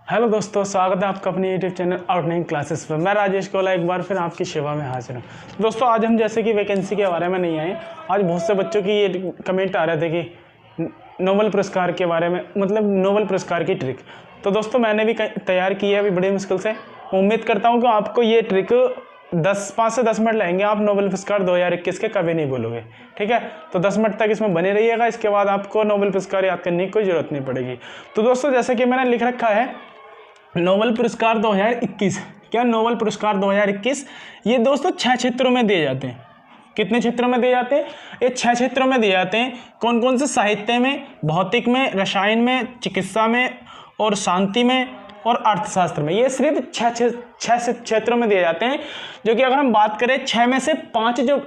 Hello दोस्तों, स्वागत है आपका अपने यूट्यूब चैनल आउटलाइन क्लासेस पर। मैं राजेश कोला एक बार फिर आपकी सेवा में हाजिर हूँ। दोस्तों आज हम जैसे कि वैकेंसी के बारे में नहीं आए, आज बहुत से बच्चों की ये कमेंट आ रहे थे कि नोबेल पुरस्कार के बारे में, मतलब नोबेल पुरस्कार की ट्रिक। तो दोस्तों मैंने भी तैयार की है अभी बड़ी मुश्किल से। उम्मीद करता हूँ कि आपको ये ट्रिक 5 से 10 मिनट लगेंगे, आप नोबेल पुरस्कार 2021 के कभी नहीं बोलोगे। ठीक है, तो 10 मिनट तक इसमें बने रहिएगा, इसके बाद आपको नोबेल पुरस्कार याद करने की कोई ज़रूरत नहीं पड़ेगी। तो दोस्तों जैसे कि मैंने लिख रखा है नोबेल पुरस्कार 2021। क्या नोबेल पुरस्कार 2021 ये दोस्तों 6 क्षेत्रों में दिए जाते हैं। कितने क्षेत्रों में दिए जाते हैं? ये 6 क्षेत्रों में दिए जाते हैं। कौन कौन से? साहित्य में, भौतिक में, रसायन में, चिकित्सा में और शांति में और अर्थशास्त्र में। ये सिर्फ 6 क्षेत्रों में दिए जाते हैं, जो कि अगर हम बात करें 6 में से 5 जो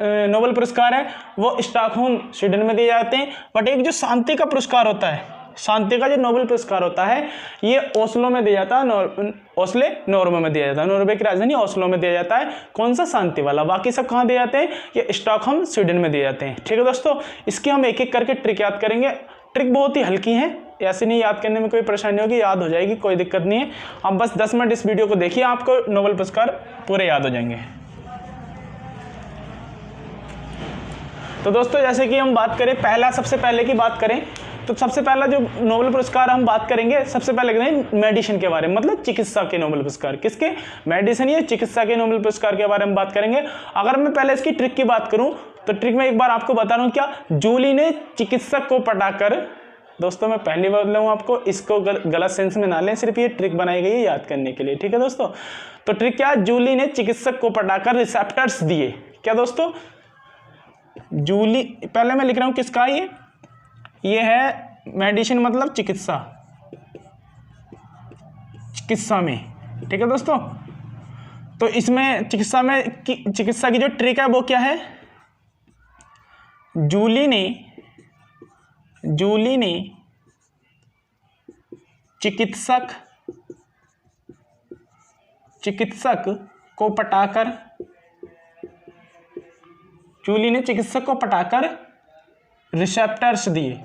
नोबेल पुरस्कार है वो स्टॉकहोम स्वीडन में दिए जाते हैं। बट एक जो शांति का पुरस्कार होता है, शांति का जो नोबेल पुरस्कार होता है, ये ओस्लो में दिया जाता है। ओस्ले नॉर्वे में दिया जाता है, नॉर्वे की राजधानी ओस्लो में दिया जाता है। कौन सा? शांति वाला। बाकी सब कहाँ दिए जाते हैं? ये स्टॉकहोम स्वीडन में दिए जाते हैं। ठीक है दोस्तों, इसकी हम एक एक करके ट्रिक याद करेंगे। ट्रिक बहुत ही हल्की है, ऐसे नहीं याद करने में कोई परेशानी होगी, याद हो जाएगी, कोई दिक्कत नहीं है। आप बस 10 मिनट इस वीडियो को देखिए, आपको नोबेल पुरस्कार पूरे याद हो जाएंगे। तो दोस्तों जैसे कि हम बात करें, सबसे पहले की बात करें तो सबसे पहला जो नोबेल पुरस्कार हम बात करेंगे, सबसे पहले करेंगे मेडिसिन के बारे में, मतलब चिकित्सा के नोबेल पुरस्कार। किसके? मेडिसिन या चिकित्सा के नोबेल पुरस्कार के बारे में बात करेंगे। अगर मैं पहले इसकी ट्रिक की बात करूं तो ट्रिक में एक बार आपको बता रहा हूं, क्या जूली ने चिकित्सक को पटाकर, दोस्तों मैं पहली बार बोल आपको, इसको गलत सेंस में ना लें, सिर्फ ये ट्रिक बनाई गई है याद करने के लिए। ठीक है दोस्तों, तो ट्रिक क्या? जूली ने चिकित्सक को पटाकर रिसेप्टर्स दिए। क्या दोस्तों? जूली, पहले मैं लिख रहा हूं किसका, ये है मेडिसिन मतलब चिकित्सा, चिकित्सा में। ठीक है दोस्तों, तो इसमें चिकित्सा में चिकित्सा की जो ट्रिक है वो क्या है? जूली ने चिकित्सक को पटाकर, जूली ने चिकित्सक को पटाकर रिसेप्टर्स दिए।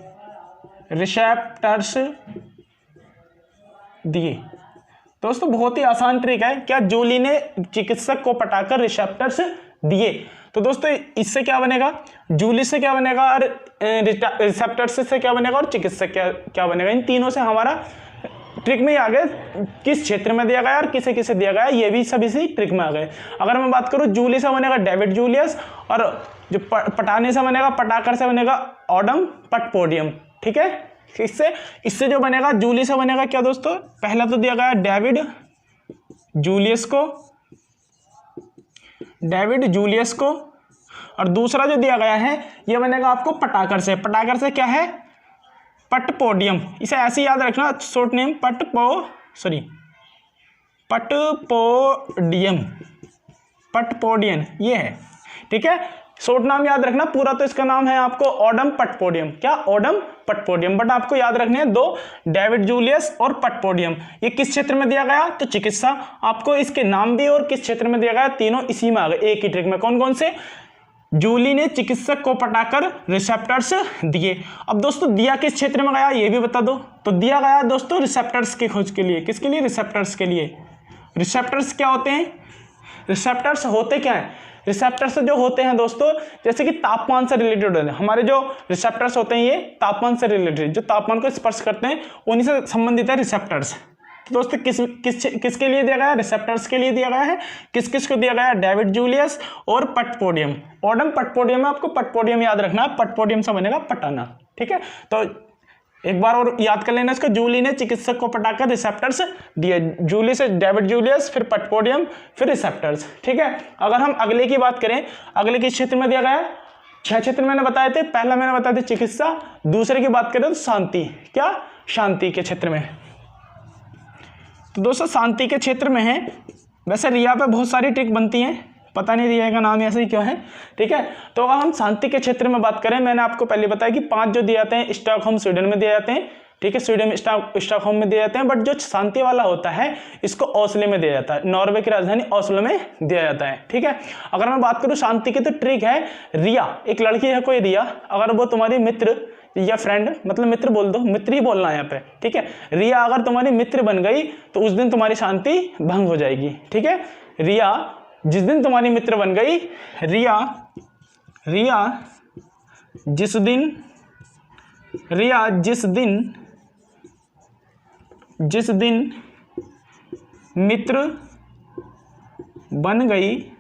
दोस्तों बहुत ही आसान ट्रिक है। क्या? जूली ने चिकित्सक को पटाकर रिसेप्टर्स दिए। तो दोस्तों इससे क्या बनेगा? जूली से क्या बनेगा और रिसेप्टर्स से क्या बनेगा और चिकित्सक क्या बनेगा? इन तीनों से हमारा ट्रिक में ही आ गए किस क्षेत्र में दिया गया और किसे किसे दिया गया, ये भी सब इसी ट्रिक में आ गए। अगर मैं बात करूं, जूली से बनेगा डेविड जूलियस, और जो पटाने से बनेगा, पटाकर से बनेगा ऑडम पटपोडियम। ठीक है, इससे जो बनेगा, जूली से बनेगा क्या दोस्तों? पहला तो दिया गया डेविड जूलियस को, और दूसरा जो दिया गया है ये बनेगा आपको पटाकर से क्या है? पटपोडियम। इसे ऐसे याद रखना, शॉर्ट नेम पटपोडियन ये है। ठीक है, शॉर्ट नाम याद रखना, पूरा तो इसका नाम है आपको ऑडम पटपोडियम। क्या? ऑडम पटपोडियम। बट आपको याद रखने हैं दो, डेविड जूलियस और पटपोडियम। ये किस क्षेत्र में दिया गया? तो चिकित्सा। आपको इसके नाम भी और किस क्षेत्र में दिया गया, तीनों इसी में आ गए एक ही ट्रिक में। कौन कौन से? जूली ने चिकित्सक को पटाकर रिसेप्टर्स दिए। अब दोस्तों दिया किस क्षेत्र में गया ये भी बता दो। तो दिया गया दोस्तों रिसेप्टर्स की खोज के लिए। किसके लिए? रिसेप्टर्स के लिए। रिसेप्टर्स क्या होते हैं? रिसेप्टर्स होते क्या है? रिसेप्टर्स जो होते हैं दोस्तों, जैसे कि तापमान से रिलेटेड होते हैं। हमारे जो रिसेप्टर्स होते हैं ये तापमान से रिलेटेड, जो तापमान को स्पर्श करते हैं उन्हीं से संबंधित है रिसेप्टर्स। तो दोस्तों किसके लिए दिया गया? रिसेप्टर्स के लिए दिया गया है। किस किस को दिया गया? डेविड जूलियस और पटपोडियम। ऑडम पटपोडियम में आपको पटपोडियम याद रखना, पटपोडियम से बनेगा पटाना। ठीक है, तो एक बार और याद कर लेना इसको। जूली ने चिकित्सक को पटाकर रिसेप्टर्स दिए। जूली से डेविड जूलियस, फिर पटपोडियम, फिर रिसेप्टर्स। ठीक है, अगर हम अगले की बात करें, अगले किस क्षेत्र में दिया गया? 6 क्षेत्र मैंने बताए थे। पहला मैंने बताया था चिकित्सा, दूसरे की बात करें तो शांति। क्या? शांति के क्षेत्र में। तो दोस्तों शांति के क्षेत्र में है। वैसे रिया पे बहुत सारी ट्रिक बनती हैं, पता नहीं रिया का नाम ऐसे ही क्यों है। ठीक है, तो अगर हम शांति के क्षेत्र में बात करें, मैंने आपको पहले बताया कि 5 जो दिए जाते हैं स्टॉकहोम स्वीडन में दिए जाते हैं। ठीक है, स्वीडन स्टॉकहोम में दिए जाते हैं, बट जो शांति वाला होता है इसको ओस्लो में दिया जाता है, नॉर्वे की राजधानी ओस्लो में दिया जाता है। ठीक है, अगर मैं बात करूं शांति की तो ट्रिक है रिया, एक लड़की है कोई रिया, अगर वो तुम्हारी मित्र या फ्रेंड, मतलब मित्र बोल दो, मित्र ही बोलना है यहाँ पे। ठीक है, रिया अगर तुम्हारी मित्र बन गई तो उस दिन तुम्हारी शांति भंग हो जाएगी। ठीक है, रिया जिस दिन तुम्हारी मित्र बन गई, रिया जिस दिन मित्र बन गई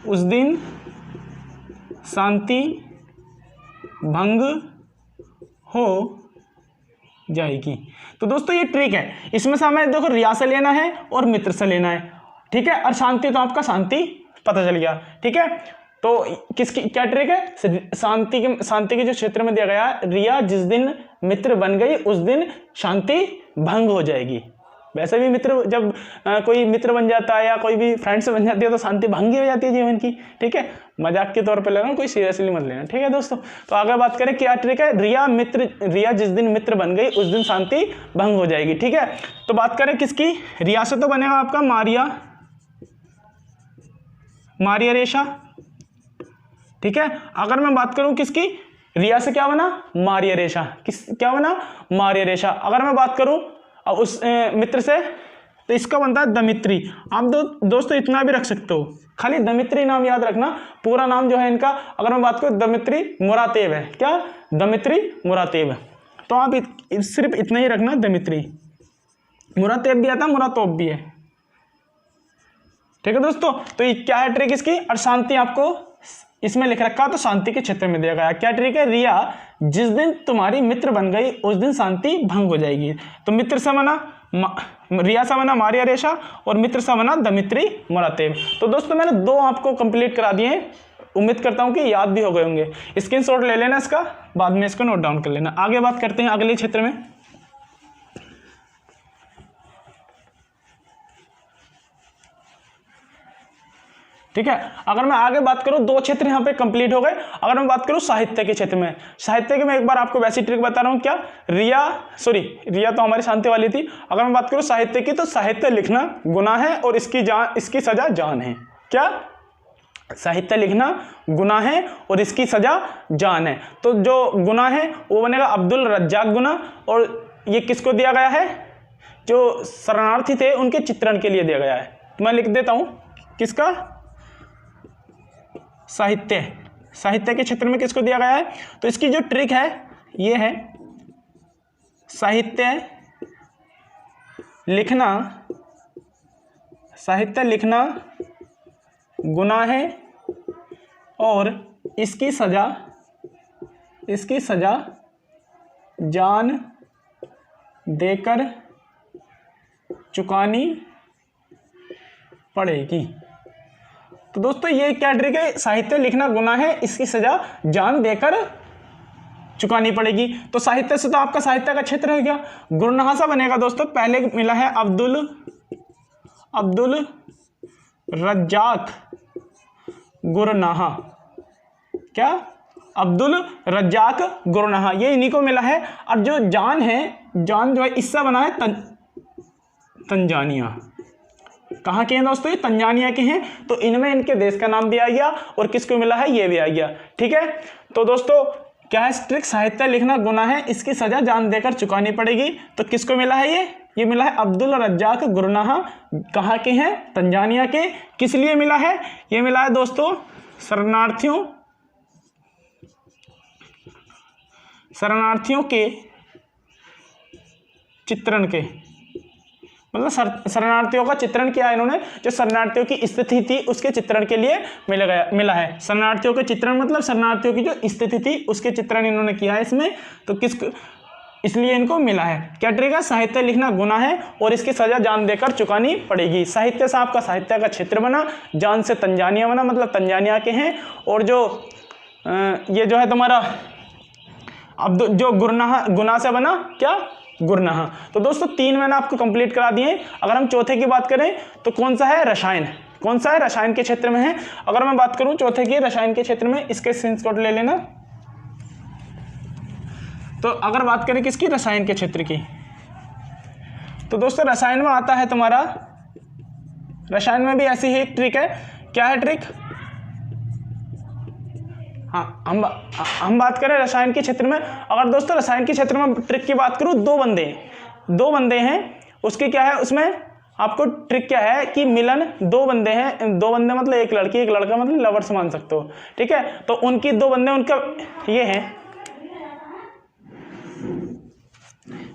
उस दिन शांति भंग हो जाएगी। तो दोस्तों ये ट्रिक है, इसमें से हमें देखो रिया से लेना है और मित्र से लेना है। ठीक है, और शांति तो आपका शांति पता चल गया। ठीक है, तो किसकी क्या ट्रिक है, शांति के जो क्षेत्र में दिया गया रिया जिस दिन मित्र बन गई उस दिन शांति भंग हो जाएगी। वैसे भी मित्र जब कोई मित्र बन जाता है या कोई भी फ्रेंड से बन जाती है तो शांति भंग ही हो जाती है जीवन की। ठीक है, मजाक के तौर पे ले रहा हूँ, कोई सीरियसली मत लेना। ठीक है दोस्तों, तो आगे बात करें क्या ट्रिक है, रिया जिस दिन मित्र बन गई उस दिन शांति भंग हो जाएगी। ठीक है, तो बात करें किसकी, रिया से तो बनेगा आपका मारिया रेशा। ठीक है, अगर मैं बात करूं किसकी, रिया से क्या बना, मारिया रेशा। क्या बना, मारिया रेशा। अगर मैं बात करूं अब उस मित्र से तो इसका बनता है दमित्री। आप दोस्तों इतना भी रख सकते हो, खाली दमित्री नाम याद रखना, पूरा नाम जो है इनका अगर मैं बात करूं दमित्री मुरातेव है। क्या, दमित्री मुरातेव। तो आप सिर्फ इतना ही रखना, दमित्री मुरातेव भी आता, मुरातोव भी है। ठीक है दोस्तों, तो ये क्या है ट्रिक इसकी, और शांति आपको इसमें लिख रखा तो शांति के क्षेत्र में दिया गया। क्या ट्रिक है, रिया जिस दिन तुम्हारी मित्र बन गई उस दिन शांति भंग हो जाएगी। तो मित्र से बना रिया से बना मारिया रेशा और मित्र से बना दमित्री मुरातेव। तो दोस्तों मैंने 2 आपको कंप्लीट करा दिए, उम्मीद करता हूं कि याद भी हो गए होंगे। स्क्रीनशॉट ले लेना इसका, बाद में इसको नोट डाउन कर लेना। आगे बात करते हैं अगले क्षेत्र में। ठीक है, अगर मैं आगे बात करूं 2 क्षेत्र यहाँ पे कंप्लीट हो गए। अगर मैं बात करूं साहित्य के क्षेत्र में, साहित्य के मैं एक बार आपको वैसी ट्रिक बता रहा हूं। क्या, रिया तो हमारी शांति वाली थी। अगर मैं बात करूं साहित्य की तो साहित्य लिखना गुनाह है और इसकी सजा जान है। क्या, साहित्य लिखना गुनाह है और इसकी सजा जान है। तो जो गुनाह है वो बनेगा अब्दुल रज्जाक गुनाह, और ये किसको दिया गया है, जो शरणार्थी थे उनके चित्रण के लिए दिया गया है। तो मैं लिख देता हूं किसका, साहित्य के क्षेत्र में किसको दिया गया है। तो इसकी जो ट्रिक है ये है, साहित्य लिखना गुनाह है और इसकी सजा जान देकर चुकानी पड़ेगी। तो दोस्तों ये क्या ट्रिक है, साहित्य लिखना गुनाह है, इसकी सजा जान देकर चुकानी पड़ेगी। तो साहित्य से तो आपका साहित्य का क्षेत्र है। क्या, गुरनाहा सा बनेगा दोस्तों, पहले मिला है अब्दुल रज्जाक गुरनाहा। क्या, अब्दुल रज्जाक गुरनाहा, ये इन्हीं को मिला है। और जो जान है, जान जो है इससे बना है तंजानिया। कहाँ के हैं दोस्तों, ये तंजानिया के हैं। तो इनमें इनके देश का नाम भी आ गया और किसको मिला है, ये भी आ गया। ठीक है, तो दोस्तों क्या है ट्रिक, साहित्य लिखना गुनाह है, इसकी सजा जान देकर चुकानी पड़ेगी। तो किसको मिला है, ये मिला है अब्दुल रज्जाक गुरनाहा। कहाँ के हैं, तंजानिया के। किस लिए मिला है, ये मिला है दोस्तों शरणार्थियों के चित्रण के, मतलब शरणार्थियों का चित्रण किया है इन्होंने, जो शरणार्थियों की स्थिति थी उसके चित्रण के लिए मिला है। शरणार्थियों के चित्रण मतलब शरणार्थियों की जो स्थिति थी उसके चित्रण इन्होंने किया है इसमें। तो इसलिए इनको मिला है। क्या ट्रिक है, साहित्य लिखना गुनाह है और इसकी सजा जान देकर चुकानी पड़ेगी। साहित्य से आपका साहित्य का क्षेत्र बना, जान से तंजानिया बना, मतलब तंजानिया के हैं। और जो ये जो है तुम्हारा जो गुनाह से बना, क्या, गुरनाहा। तो दोस्तों 3 मैंने आपको कंप्लीट करा दिए। अगर हम चौथे की बात करें तो कौन सा है, रसायन। कौन सा है, रसायन के क्षेत्र में है। अगर मैं बात करूं चौथे की, रसायन के क्षेत्र में, इसके स्क्रीनशॉट ले लेना। तो अगर बात करें किसकी, रसायन के क्षेत्र की, तो दोस्तों रसायन में आता है तुम्हारा, रसायन में भी ऐसी ही एक ट्रिक है। क्या है ट्रिक? हाँ, हम बात करें रसायन के क्षेत्र में। अगर दोस्तों रसायन के क्षेत्र में ट्रिक की बात करूँ, दो बंदे हैं, उसकी क्या है, उसमें आपको ट्रिक क्या है कि मिलन, दो बंदे हैं, दो बंदे मतलब एक लड़की एक लड़का, मतलब लवर्स मान सकते हो, ठीक है। तो उनकी दो बंदे, उनका ये है,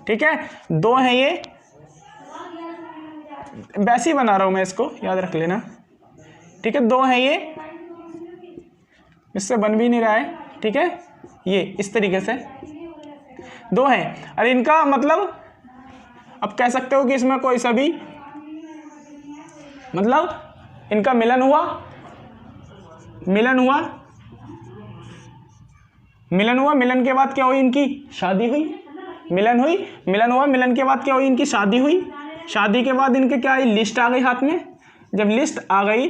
ठीक है, दो हैं ये, वैसे ही बना रहा हूं मैं इसको, याद रख लेना, ठीक है। दो हैं ये, इससे बन भी नहीं रहा है, ठीक है, ये इस तरीके से दो हैं। और इनका मतलब अब कह सकते हो कि इसमें कोई सा भी, मतलब इनका मिलन हुआ, मिलन के बाद क्या हुई, इनकी शादी हुई, मिलन हुआ, मिलन के बाद क्या हुई, इनकी शादी हुई, शादी के बाद इनके क्या आई, लिस्ट आ गई हाथ में। जब लिस्ट आ गई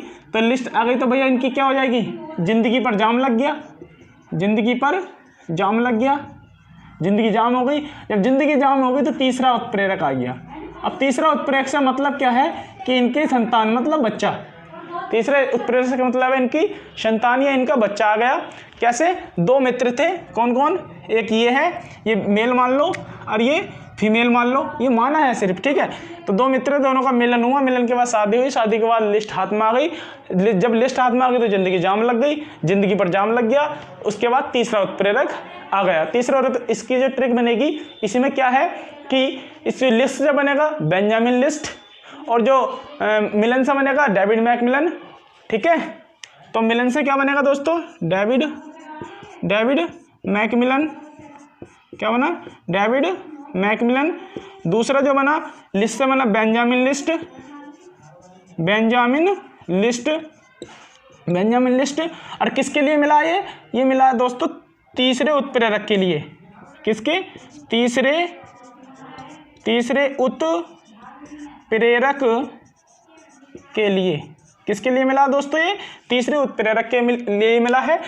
तो भैया इनकी क्या हो जाएगी, जिंदगी पर जाम लग गया, जिंदगी जाम हो गई। जब जिंदगी जाम हो गई तो तीसरा उत्प्रेरक आ गया। अब तीसरा उत्प्रेरक से मतलब क्या है कि इनकी संतान, मतलब बच्चा, तीसरे उत्प्रेरक से मतलब है इनकी संतान या इनका बच्चा आ गया। कैसे? दो मित्र थे, कौन कौन, एक ये है, ये मेल मान लो, और ये फीमेल मान लो, ये माना है सिर्फ, ठीक है। तो दो मित्र, दोनों का मिलन हुआ, मिलन के बाद शादी हुई, शादी के बाद लिस्ट हाथ में आ गई, जब लिस्ट हाथ में आ गई तो जिंदगी जाम लग गई, जिंदगी पर जाम लग गया। उसके बाद तीसरा उत्प्रेरक आ गया। तीसरा, इसकी जो ट्रिक बनेगी इसी में क्या है कि इस लिस्ट से बनेगा बेंजामिन लिस्ट, और जो मिलन से बनेगा डेविड मैकमिलन, ठीक है। तो मिलन से क्या बनेगा दोस्तों, डेविड मैकमिलन, क्या बना, डेविड मैकमिलन। दूसरा जो बना लिस्ट से बना बेंजामिन लिस्ट। और किसके लिए मिला ये मिला दोस्तों तीसरे उत्प्रेरक के लिए। किसके? तीसरे उत्प्रेरक के लिए। किसके लिए मिला दोस्तों? ये तीसरे उत्प्रेरक के लिए मिला है।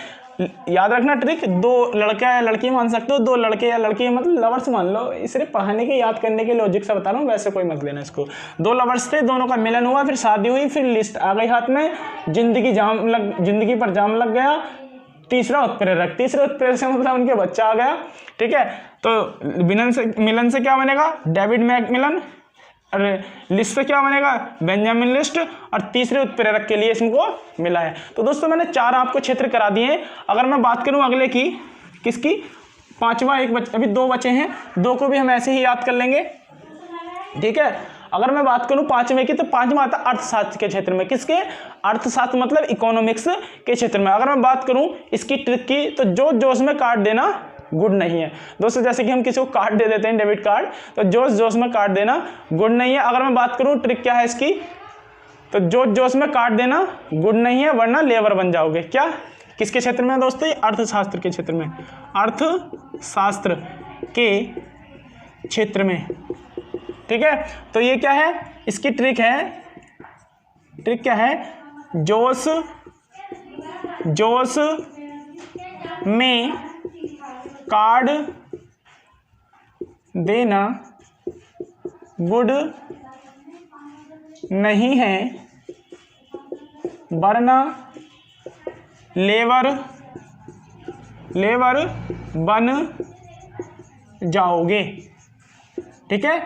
याद रखना ट्रिक, दो लड़का या लड़की मान सकते हो, दो लड़के या लड़की मतलब लवर्स मान लो, सिर्फ पढ़ाने के याद करने के लॉजिक से बता रहा हूँ, वैसे कोई मत लेना इसको। दो लवर्स थे, दोनों का मिलन हुआ, फिर शादी हुई, फिर लिस्ट आ गई हाथ में, जिंदगी पर जाम लग गया। तीसरे उत्प्रेरक से मतलब उनके बच्चा आ गया, ठीक है। तो मिलन से क्या बनेगा, डेविड मैकमिलन, और लिस्ट से क्या बनेगा, बेंजामिन लिस्ट, और तीसरे उत्प्रेरक के लिए इनको मिला है। तो दोस्तों मैंने चार आपको क्षेत्र करा दिए हैं। अगर मैं बात करूं अगले की, किसकी, पांचवा, अभी दो बचे हैं, दो को भी हम ऐसे ही याद कर लेंगे, ठीक है। अगर मैं बात करूं पांचवें की, तो पांचवा आता अर्थशास्त्र के क्षेत्र में। किसके? अर्थशास्त्र मतलब इकोनॉमिक्स के क्षेत्र में। अगर मैं बात करूं इसकी ट्रिक की, तो जोश में काट देना गुड नहीं है दोस्तों। जैसे कि हम किसी को कार्ड दे देते हैं, डेबिट कार्ड, तो जोश में काट देना गुड नहीं है। अगर मैं बात करूं ट्रिक क्या है इसकी, तो जोश में काट देना गुड नहीं है, वरना लेबर बन जाओगे। क्या? किसके क्षेत्र में दोस्तों? अर्थशास्त्र के क्षेत्र में, अर्थशास्त्र के क्षेत्र में, ठीक है। तो ये क्या है, इसकी ट्रिक क्या है, जोश में कार्ड देना गुड नहीं है, वरना लेबर बन जाओगे, ठीक है।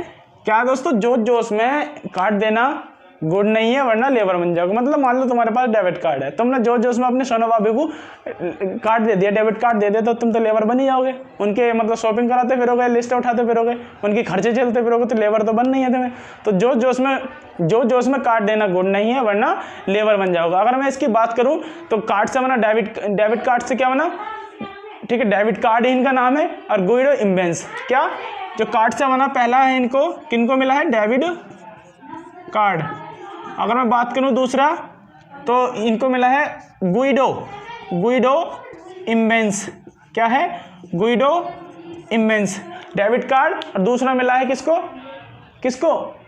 क्या दोस्तों? जोश में काट देना गुड नहीं है, वरना लेबर बन जाओगे। मतलब मान लो तुम्हारे पास डेबिट कार्ड है, तुमने जोश में अपने सोना भाभी को कार्ड दे दिया, डेबिट कार्ड दे दिया, तो तुम तो लेबर बन ही जाओगे। उनके मतलब शॉपिंग कराते फिरोगे, लिस्ट उठाते फिरोगे, उनके खर्चे चलते फिरोगे, तो लेबर तो बन नहीं है तुम्हें। तो जोश में कार्ड देना गुड नहीं है, वरना लेबर बन जाओगे। अगर मैं इसकी बात करूँ तो कार्ड से बना डेबिट कार्ड से क्या बना, ठीक है, डेबिट कार्ड ही इनका नाम है, और गुइडो इम्बेंस। क्या? जो कार्ड से बना पहला है, इनको किनको मिला है, डेबिट कार्ड। अगर मैं बात करूं दूसरा, तो इनको मिला है गुइडो इम्बेंस। क्या है? गुइडो इम्बेंस, डेबिट कार्ड, और दूसरा मिला है किसको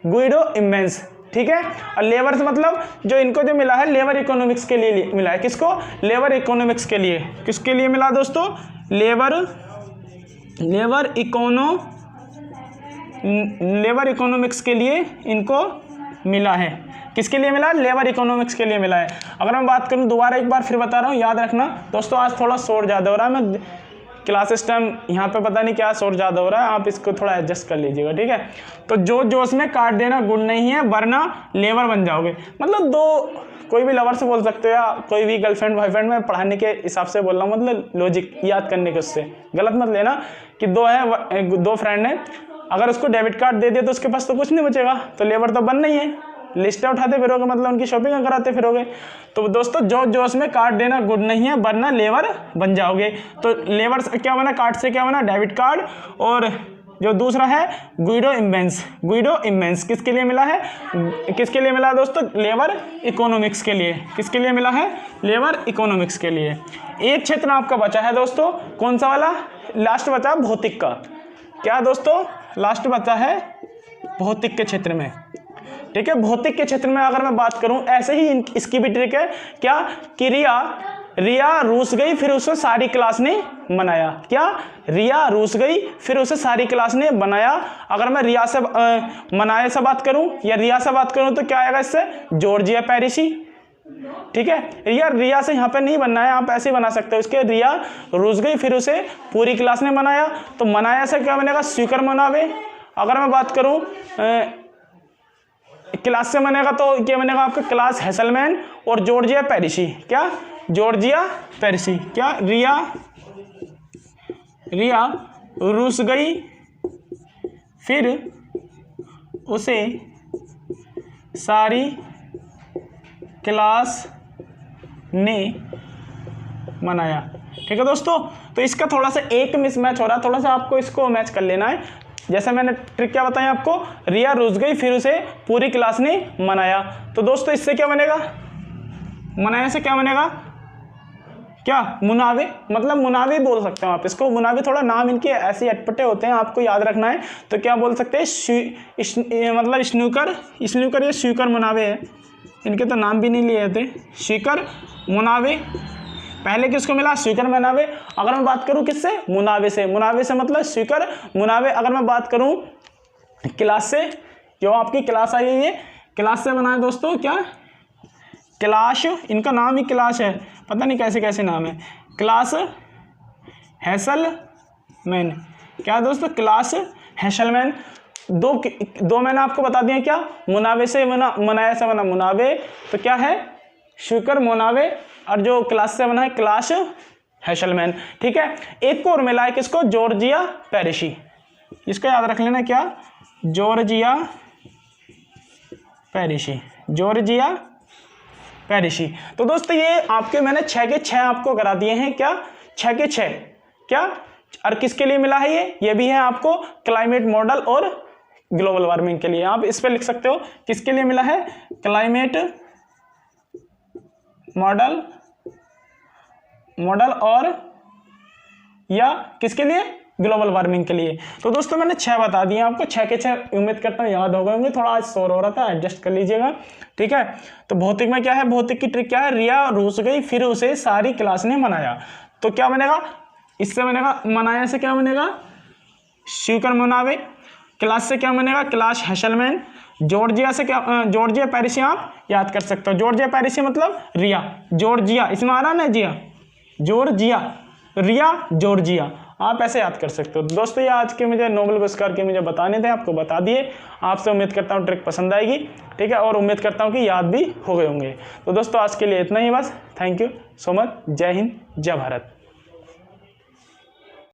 गुइडो इम्बेंस, ठीक है। और लेबर से मतलब जो इनको जो मिला है लेबर इकोनॉमिक्स के लिए मिला है। किसको? लेबर इकोनॉमिक्स के लिए। किसके लिए मिला दोस्तों? लेबर लेबर इकोनॉमिक्स के लिए इनको मिला है। किसके लिए मिला है? लेबर इकोनॉमिक्स के लिए मिला है। अगर मैं बात करूं, दोबारा एक बार फिर बता रहा हूं, याद रखना दोस्तों, आज थोड़ा शोर ज़्यादा हो रहा है, मैं क्लासेस टाइम यहाँ पे पता नहीं क्या शोर ज़्यादा हो रहा है, आप इसको थोड़ा एडजस्ट कर लीजिएगा, ठीक है। तो जोश में काट देना गुड नहीं है, वरना लेबर बन जाओगे। मतलब दो, कोई भी लवर से बोल सकते हो या कोई भी गर्लफ्रेंड बॉयफ्रेंड में पढ़ाने के हिसाब से बोल रहा हूँ, मतलब लॉजिक याद करने के, उससे गलत मत लेना कि दो फ्रेंड हैं, अगर उसको डेबिट कार्ड दे दिया तो उसके पास तो कुछ नहीं बचेगा, तो लेबर तो बनना ही है, लिस्टें उठाते फिरोगे, मतलब उनकी शॉपिंग कराते फिरोगे। तो दोस्तों जोश में कार्ड देना गुड नहीं है, वरना लेबर बन जाओगे। तो लेबर से क्या बना, कार्ड से क्या बना, डेबिट कार्ड। और जो दूसरा है गुइडो इम्बेंस किसके लिए मिला है? किसके लिए मिला है दोस्तों? लेबर इकोनॉमिक्स के लिए। किसके लिए मिला है? लेबर इकोनॉमिक्स के लिए। एक क्षेत्र आपका बचा है दोस्तों, कौन सा वाला? लास्ट बचा भौतिक का। क्या दोस्तों? लास्ट बचा है भौतिक के क्षेत्र में, ठीक है। भौतिक के क्षेत्र में अगर मैं बात करूं, ऐसे ही इसकी भी ट्रिक है क्या कि रिया रूस गई, फिर उसे सारी क्लास ने मनाया। क्या? रिया रूस गई, फिर उसे सारी क्लास ने बनाया। अगर मैं रिया से मनाया से बात करूं या रिया से बात करूं तो क्या आएगा इससे? जॉर्जिया पेरिसी, ठीक है। रिया से यहाँ पे नहीं बनना है, आप ऐसे ही बना सकते हो इसके। रिया रूस गई, फिर उसे पूरी क्लास ने मनाया, तो मनाया से क्या बनेगा? स्वीकर मनावे। अगर मैं बात करूं क्लास से बनेगा तो क्या बनेगा आपका? क्लास हैसलमैन और जॉर्जिया पेरिसी। क्या? जॉर्जिया पेरिसी। क्या? रिया रूस गई, फिर उसे सारी क्लास ने मनाया, ठीक है दोस्तों। तो इसका थोड़ा सा एक मिसमैच हो रहा है, थोड़ा सा आपको इसको मैच कर लेना है। जैसे मैंने ट्रिक क्या बताई आपको, रिया रुस गई, फिर उसे पूरी क्लास ने मनाया। तो दोस्तों इससे क्या बनेगा? मनाया से क्या बनेगा? क्या? मुनावे, मतलब मुनावे बोल सकते हो आप इसको। मुनावे थोड़ा नाम इनके ऐसे अटपटे होते हैं, आपको याद रखना है। तो क्या बोल सकते हैं? मतलब स्नूकर या स्वीकर मुनावे है, इनके तो नाम भी नहीं लिए थे। स्वीकर मुनावे, पहले किसको मिला? स्वीकर मुनावे। अगर मैं बात करूं किससे? मुनावे से मतलब स्वीकर मुनावे। अगर मैं बात करूं क्लास से, जो आपकी क्लास आई है, क्लास से बना है दोस्तों क्या? क्लास, इनका नाम ही क्लास है, पता नहीं कैसे कैसे नाम है। Class Hasselmann. क्या दोस्तों? Class Hasselmann. दो मैंने आपको बता दिया। क्या? मुनावे से बना, मनाया से बना मुनावे, तो क्या है? स्वीकर मुनावे। और जो क्लास से बना है क्लास हैसलमैन, ठीक है। एक को और मिला है किसको? जॉर्जिया पेरिसी। इसको याद रख लेना। क्या? जॉर्जिया पेरिसी। तो दोस्तों ये आपके मैंने 6 के 6 आपको करा दिए हैं। क्या? 6 के 6। क्या? और किसके लिए मिला है ये भी है आपको क्लाइमेट मॉडल और ग्लोबल वार्मिंग के लिए। आप इस पे लिख सकते हो किसके लिए मिला है? क्लाइमेट मॉडल और या किसके लिए? ग्लोबल वार्मिंग के लिए। तो दोस्तों मैंने 6 बता दिए आपको, 6 के 6 उम्मीद करता हूँ याद हो गए होंगे। थोड़ा आज शोर हो रहा था, एडजस्ट कर लीजिएगा, ठीक है। तो भौतिक में क्या है? भौतिक की ट्रिक क्या है? रिया रूस गई, फिर उसे सारी क्लास ने मनाया। तो क्या बनेगा? इससे बनेगा, मनाया से क्या बनेगा? स्वीकर मुनावे। क्लास से क्या बनेगा? Class Hasselmann. जॉर्जिया से क्या? जॉर्जिया पेरिसी आप याद कर सकते हो। जॉर्जिया पेरिसी मतलब रिया, जॉर्जिया, इसमें आ रहा ना जिया, जॉर्जिया, रिया जॉर्जिया, आप ऐसे याद कर सकते हो। दोस्तों ये आज के मुझे नोबेल पुरस्कार के मुझे बताने थे, आपको बता दिए। आपसे उम्मीद करता हूँ ट्रिक पसंद आएगी, ठीक है, और उम्मीद करता हूँ कि याद भी हो गए होंगे। तो दोस्तों आज के लिए इतना ही बस। Thank you so much. जय हिंद, जय भारत।